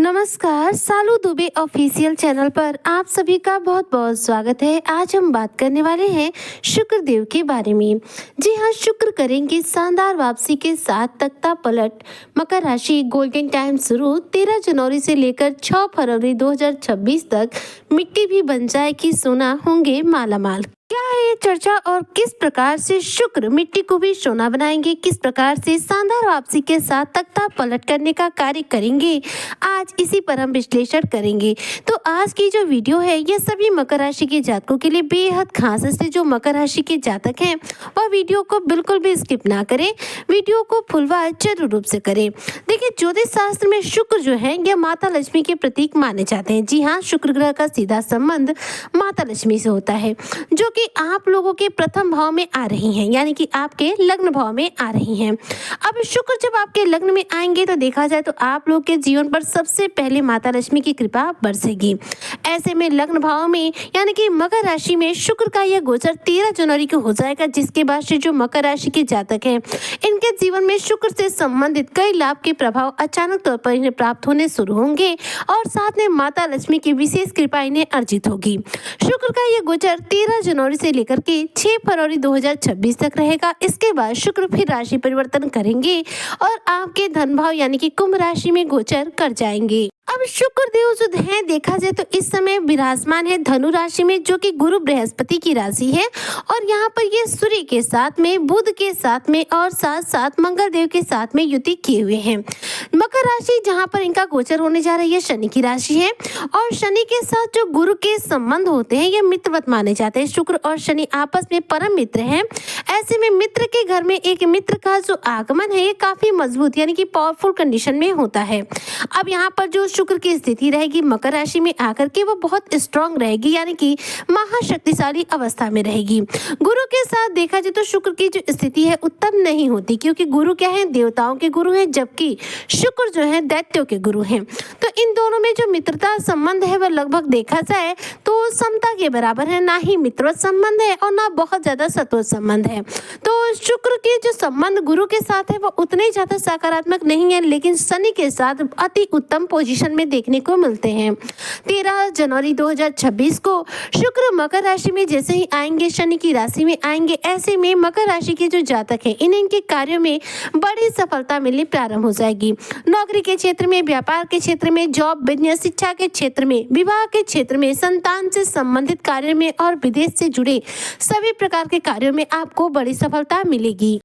नमस्कार, सालू Dubey official channel पर आप सभी का बहुत बहुत स्वागत है। आज हम बात करने वाले हैं शुक्र देव के बारे में। जी हाँ, शुक्र करेंगे शानदार वापसी के साथ तख्ता पलट। मकर राशि गोल्डन टाइम शुरू 13 जनवरी से लेकर 6 फरवरी 2026 तक। मिट्टी भी बन जाए कि सोना, होंगे मालामाल। क्या है ये चर्चा और किस प्रकार से शुक्र मिट्टी को भी सोना बनाएंगे, किस प्रकार से शानदार वापसी के साथ तख्ता पलट करने का कार्य करेंगे, आज इसी पर हम विश्लेषण करेंगे। तो आज की जो वीडियो है ये सभी मकर राशि के जातकों के लिए बेहद खास है। इसलिए जो मकर राशि के जातक हैं वह वीडियो को बिल्कुल भी स्किप ना करें, वीडियो को फुलवा जरूर रूप से करें। देखिए, ज्योतिष शास्त्र में शुक्र जो है यह माता लक्ष्मी के प्रतीक माने जाते हैं। जी हाँ, शुक्र ग्रह का सीधा संबंध माता लक्ष्मी से होता है, जो कि आप लोगों के प्रथम भाव में आ रही हैं, यानी कि आपके लग्न भाव में आ रही हैं। अब शुक्र जब आपके लग्न में आएंगे तो देखा जाए तो आप लोग के जीवन पर सबसे पहले माता लक्ष्मी की कृपा बरसेगी। ऐसे में लग्न भाव में यानी कि मकर राशि में शुक्र का यह गोचर 13 जनवरी को हो जाएगा, जिसके बाद से जो मकर राशि के जातक हैं इनके जीवन में शुक्र से संबंधित कई लाभ के प्रभाव अचानक तौर पर इन्हें प्राप्त होने शुरू होंगे और साथ में माता लक्ष्मी की विशेष कृपा इन्हें अर्जित होगी। शुक्र का यह गोचर 13 जनवरी से लेकर के 6 फरवरी 2026 तक रहेगा। इसके बाद शुक्र फिर राशि परिवर्तन करेंगे और आपके धन भाव यानी कि कुंभ राशि में गोचर कर जाएंगे। अब शुक्र देव जो है देखा जाए तो इस समय विराजमान है धनु राशि में, जो कि गुरु बृहस्पति की राशि है और यहाँ पर ये सूर्य के साथ में, बुध के साथ में और साथ साथ मंगल देव के साथ में युति किए हुए हैं। मकर राशि जहाँ पर इनका गोचर होने जा रही है शनि की राशि है और शनि के साथ जो गुरु के संबंध होते हैं ये मित्रवत माने जाते हैं। शुक्र और शनि आपस में परम मित्र हैं। ऐसे में मित्र के घर में एक मित्र का जो आगमन है ये काफी मजबूत यानी कि पावरफुल कंडीशन में होता है। अब यहाँ पर जो शुक्र की स्थिति रहेगी मकर राशि में आकर के वो बहुत स्ट्रांग रहेगी, यानी कि महाशक्तिशाली अवस्था में रहेगी। गुरु के साथ देखा जाए तो शुक्र की जो स्थिति है उत्तम नहीं होती, क्योंकि गुरु क्या है, देवताओं के गुरु हैं, जबकि शुक्र जो है दैत्यों के गुरु हैं। तो इन दोनों में जो मित्रता संबंध है वह लगभग देखा जाए तो समता के बराबर है, ना ही मित्रवत संबंध है और ना बहुत ज्यादा शत्रुवत संबंध है। तो शुक्र के जो संबंध गुरु के साथ है वो उतने ज्यादा सकारात्मक नहीं है, लेकिन शनि के साथ अति उत्तम पोजीशन में देखने को मिलते हैं। 13 जनवरी 2026 को शुक्र मकर राशि में जैसे ही आएंगे शनि की राशि में आएंगे। ऐसे में मकर राशि के जो जातक हैं इन्हें इनके कार्यों में बड़ी सफलता मिलनी प्रारंभ हो जाएगी। नौकरी के क्षेत्र में, व्यापार के क्षेत्र में, जॉब, बिजनेस, शिक्षा के क्षेत्र में, विवाह के क्षेत्र में, संतान से संबंधित कार्यों में और विदेश से जुड़े सभी प्रकार के कार्यों में आपको बड़ी सफलता मिलेगी।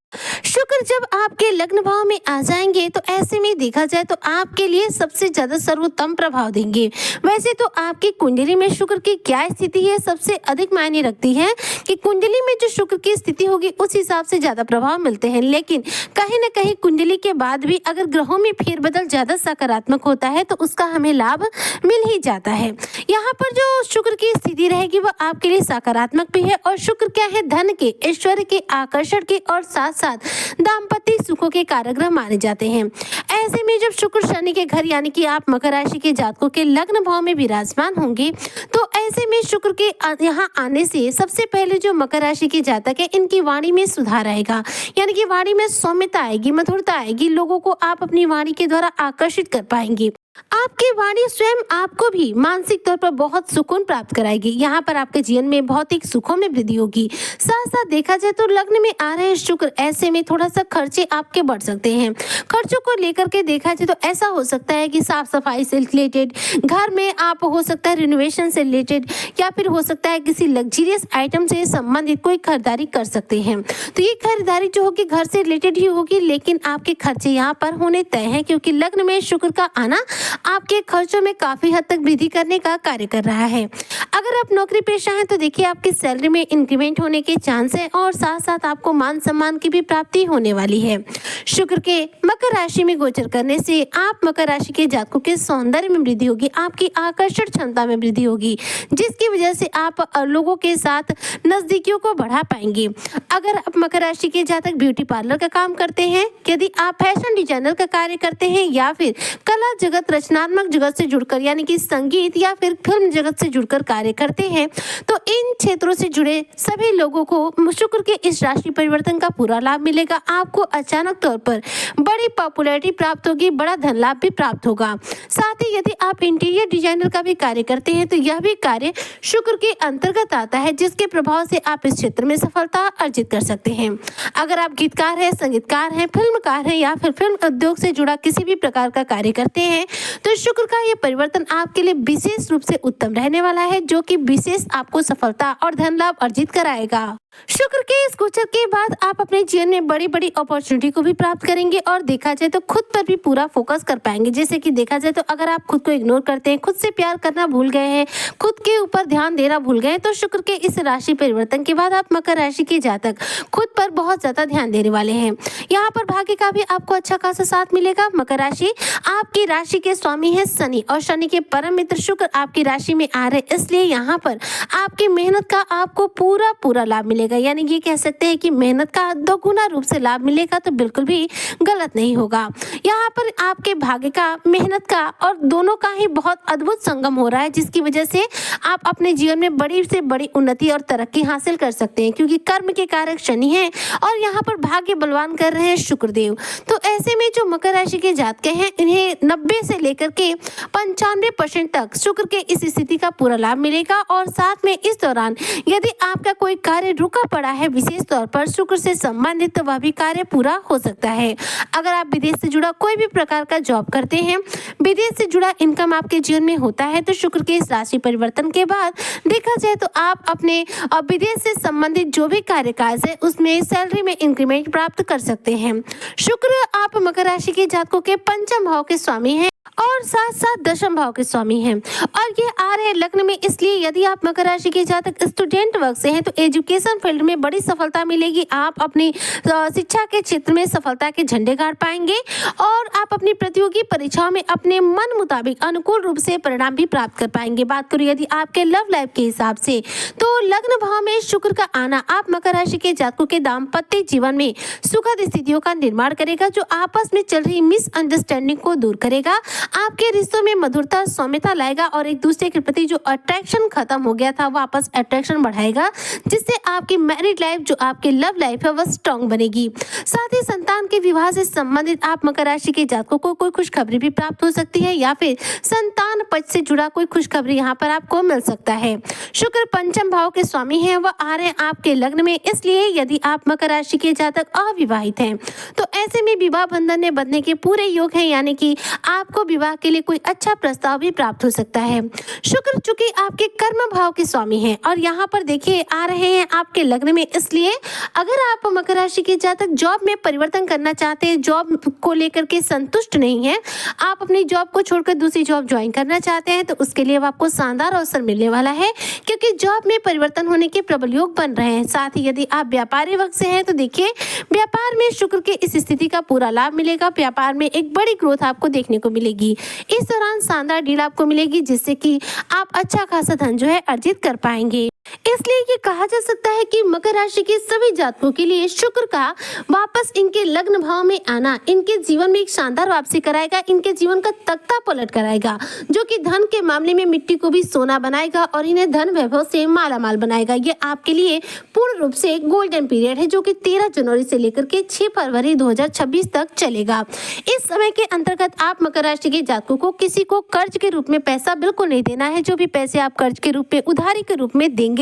शुक्र जब आपके लग्न भाव में आ जाएंगे तो ऐसे में देखा जाए तो आपके लिए सबसे ज्यादा सर्वोत्तम प्रभाव देंगे। वैसे तो आपकी कुंडली में शुक्र की क्या स्थिति है सबसे अधिक मायने रखती है कि कुंडली में जो शुक्र की स्थिति होगी उस हिसाब से ज्यादा प्रभाव मिलते हैं, लेकिन कहीं ना कहीं कुंडली के बाद भी अगर ग्रहों में फेरबदल ज्यादा सकारात्मक होता है तो उसका हमें लाभ मिल ही जाता है। यहाँ पर जो शुक्र की स्थिति रहेगी वह आपके लिए सकारात्मक भी है और शुक्र क्या है, धन के, ऐश्वर्य के, आकर्षण के और साथ साथ दाम्पत्य सुखों के कारक माने जाते हैं। ऐसे में जब शुक्र शनि के घर यानी कि आप मकर राशि के जातकों के लग्न भाव में विराजमान होंगे तो ऐसे में शुक्र के यहाँ आने से सबसे पहले जो मकर राशि के जातक है इनकी वाणी में सुधार आएगा, यानी कि वाणी में सौम्यता आएगी, मधुरता आएगी। लोगों को आप अपनी वाणी के द्वारा आकर्षित कर पाएंगे। आपकी वाणी स्वयं आपको भी मानसिक तौर पर बहुत सुकून प्राप्त कराएगी। यहाँ पर आपके जीवन में भौतिक सुखों में वृद्धि होगी। साथ साथ देखा जाए तो लग्न में आ रहे शुक्र, ऐसे में थोड़ा सा खर्चे आपके बढ़ सकते हैं। खर्चों को लेकर के देखा जाए तो ऐसा हो सकता है कि साफ सफाई से रिलेटेड, घर में आप हो सकता है रिनोवेशन से रिलेटेड, या फिर हो सकता है किसी लग्जरियस आइटम से संबंधित कोई खरीदारी कर सकते हैं। तो ये खरीदारी जो होगी घर से रिलेटेड ही होगी, लेकिन आपके खर्चे यहाँ पर होने तय है, क्योंकि लग्न में शुक्र का आना आपके खर्चों में काफी हद तक वृद्धि करने का कार्य कर रहा है। अगर आप नौकरी पेशा हैं तो देखिए आपकी सैलरी में इंक्रीमेंट होने के चांस है और साथ साथ आपको मान सम्मान की भी प्राप्ति होने वाली है। शुक्र के मकर राशि में गोचर करने से आप मकर राशि के जातकों के सौंदर्य में वृद्धि होगी, आपकी आकर्षण क्षमता में वृद्धि होगी, जिसकी वजह से आप लोगों के साथ नजदीकियों को बढ़ा पाएंगे। अगर आप मकर राशि के जातक ब्यूटी पार्लर का काम करते हैं, यदि आप फैशन डिजाइनर का कार्य करते हैं या फिर कला जगत रचनात्मक जगत से जुड़कर यानी कि संगीत या फिर फिल्म जगत से जुड़कर कार्य करते हैं तो इन क्षेत्रों से जुड़े सभी लोगों को शुक्र के इस राशि परिवर्तन का पूरा लाभ मिलेगा। आपको अचानक तौर पर बड़ी पॉपुलैरिटी प्राप्त होगी, बड़ा धन लाभ भी प्राप्त होगा। साथ ही यदि आप इंटीरियर डिजाइनर का भी कार्य करते हैं तो यह भी कार्य शुक्र के अंतर्गत आता है, जिसके प्रभाव से आप इस क्षेत्र में सफलता अर्जित कर सकते हैं। अगर आप गीतकार हैं, संगीतकार हैं, फिल्मकार हैं या फिर फिल्म उद्योग से जुड़ा किसी भी प्रकार का कार्य करते हैं तो शुक्र का ये परिवर्तन आपके लिए विशेष रूप से उत्तम रहने वाला है, जो कि विशेष आपको सफलता और धन लाभ अर्जित कराएगा। शुक्र के इस गोचर के बाद आप अपने जीवन में बड़ी बड़ी अपॉर्चुनिटी को भी प्राप्त करेंगे और देखा जाए तो खुद पर भी पूरा फोकस कर पाएंगे। जैसे कि देखा जाए तो अगर आप खुद को इग्नोर करते हैं, खुद से प्यार करना भूल गए हैं, खुद के ऊपर ध्यान देना भूल गए, तो शुक्र के इस राशि परिवर्तन के बाद आप मकर राशि के जातक खुद पर बहुत ज्यादा ध्यान देने वाले हैं। यहाँ पर भाग्य का भी आपको अच्छा खासा साथ मिलेगा। मकर राशि आपकी राशि के स्वामी है शनि और शनि के परम मित्र शुक्र आपकी राशि में आ रहे, इसलिए यहाँ पर आपकी मेहनत का आपको पूरा लाभ मिलेगा। यानी ये कह सकते हैं कि मेहनत का दोगुना रूप से लाभ मिलेगा, तो बिल्कुल भी गलत नहीं होगा। यहाँ पर आपके भाग्य का, मेहनत का और दोनों का ही बहुत अद्भुत संगम हो रहा है, जिसकी वजह से आप अपने जीवन में बड़ी से बड़ी उन्नति और तरक्की हासिल कर सकते हैं, क्योंकि कर्म के कारक शनि हैं और यहाँ पर भाग्य बलवान कर रहे हैं शुक्रदेव। तो ऐसे में जो मकर राशि के जातक हैं इन्हें 90 से लेकर के 95% तक शुक्र के इस स्थिति का पूरा लाभ मिलेगा। और साथ में इस दौरान यदि आपका कोई कार्य रुका पड़ा है विशेष तौर पर शुक्र से संबंधित, तो वह भी कार्य पूरा हो सकता है। अगर आप विदेश से जुड़ा कोई भी प्रकार का जॉब करते हैं, विदेश से जुड़ा इनकम आपके जीवन में होता है, तो शुक्र के इस राशि परिवर्तन के बाद देखा जाए तो आप अपने विदेश से संबंधित जो भी कार्य काज है उसमें सैलरी में इंक्रीमेंट प्राप्त कर सकते हैं। शुक्र आप मकर राशि के जातकों के पंचम भाव के स्वामी हैं और साथ साथ दशम भाव के स्वामी हैं और ये आ रहे लग्न में, इसलिए यदि आप मकर राशि के जातक स्टूडेंट वर्ग से हैं तो एजुकेशन फील्ड में बड़ी सफलता मिलेगी। आप अपनी शिक्षा के क्षेत्र में सफलता के झंडे गाड़ पाएंगे और आप अपनी प्रतियोगी परीक्षाओं में अपने मन मुताबिक अनुकूल रूप से परिणाम भी प्राप्त कर पाएंगे। बात करूं यदि आपके लव लाइफ के हिसाब से, तो लग्न भाव में शुक्र का आना आप मकर राशि के जातकों के दाम्पत्य जीवन में सुखद स्थितियों का निर्माण करेगा, जो आपस में चल रही मिसअंडरस्टैंडिंग को दूर करेगा, आपके रिश्तों में मधुरता सौम्यता लाएगा और एक दूसरे के प्रति जो अट्रैक्शन खत्म हो गया था वापस अट्रैक्शन बढ़ाएगा, जिससे आपकी मैरिड लाइफ, जो आपकी लव लाइफ है, वह स्ट्रांग बनेगी। साथ ही संतान के विवाह से संबंधित आप मकर राशि के जातकों को कोई खुशखबरी भी प्राप्त हो सकती है या फिर संतान पक्ष से जुड़ा कोई खुशखबरी यहाँ पर आपको मिल सकता है। शुक्र पंचम भाव के स्वामी है, वह आ रहे हैं आपके लग्न में, इसलिए यदि आप मकर राशि के जातक अविवाहित हैं तो ऐसे में विवाह बंधन में बंधने के पूरे योग है, यानी कि आपको विवाह के लिए कोई अच्छा प्रस्ताव भी प्राप्त हो सकता है। शुक्र चूंकि आपके कर्म भाव के स्वामी हैं और यहाँ पर देखिए आ रहे हैं आपके लग्न में, इसलिए अगर आप मकर राशि के जातक जॉब में परिवर्तन करना चाहते हैं, जॉब को लेकर के संतुष्ट नहीं है, आप अपनी जॉब को छोड़कर दूसरी जॉब ज्वाइन करना चाहते हैं, तो उसके लिए आपको शानदार अवसर मिलने वाला है, क्योंकि जॉब में परिवर्तन होने के प्रबल योग बन रहे हैं। साथ ही यदि आप व्यापारी वर्ग से हैं तो देखिए व्यापार में शुक्र के इस स्थिति का पूरा लाभ मिलेगा। व्यापार में एक बड़ी ग्रोथ आपको देखने को मिलेगी। इस दौरान शानदार डील आपको मिलेगी, जिससे कि आप अच्छा खासा धन जो है अर्जित कर पाएंगे। इसलिए ये कहा जा सकता है कि मकर राशि के सभी जातकों के लिए शुक्र का वापस इनके लग्न भाव में आना इनके जीवन में एक शानदार वापसी कराएगा, इनके जीवन का तख्ता पलट कराएगा, जो कि धन के मामले में मिट्टी को भी सोना बनाएगा और इन्हें धन वैभव से मालामाल बनाएगा। ये आपके लिए पूर्ण रूप से गोल्डन पीरियड है, जो कि 13 जनवरी से लेकर के 6 फरवरी 2026 तक चलेगा। इस समय के अंतर्गत आप मकर राशि के जातकों को किसी को कर्ज के रूप में पैसा बिल्कुल नहीं देना है। जो भी पैसे आप कर्ज के रूप में, उधारी के रूप में देंगे,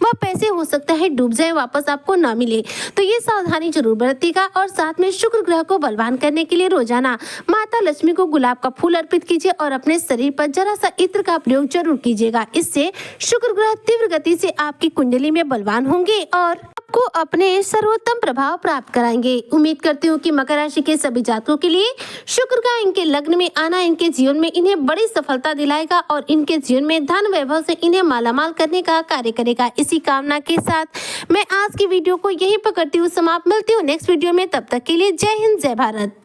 वह पैसे हो सकता है डूब जाए, वापस आपको ना मिले, तो ये सावधानी जरूर बरतिएगा। और साथ में शुक्र ग्रह को बलवान करने के लिए रोजाना माता लक्ष्मी को गुलाब का फूल अर्पित कीजिए और अपने शरीर पर जरा सा इत्र का प्रयोग जरूर कीजिएगा। इससे शुक्र ग्रह तीव्र गति से आपकी कुंडली में बलवान होंगे और आपको अपने सर्वोत्तम प्रभाव प्राप्त कराएंगे। उम्मीद करती हूँ कि मकर राशि के सभी जातकों के लिए शुक्र का इनके लग्न में आना इनके जीवन में इन्हें बड़ी सफलता दिलाएगा और इनके जीवन में धन वैभव से इन्हें मालामाल करने का कार्य करेगा। इसी कामना के साथ मैं आज की वीडियो को यहीं पर करती हूँ समाप्त। मिलती हूँ नेक्स्ट वीडियो में, तब तक के लिए जय हिंद, जय भारत।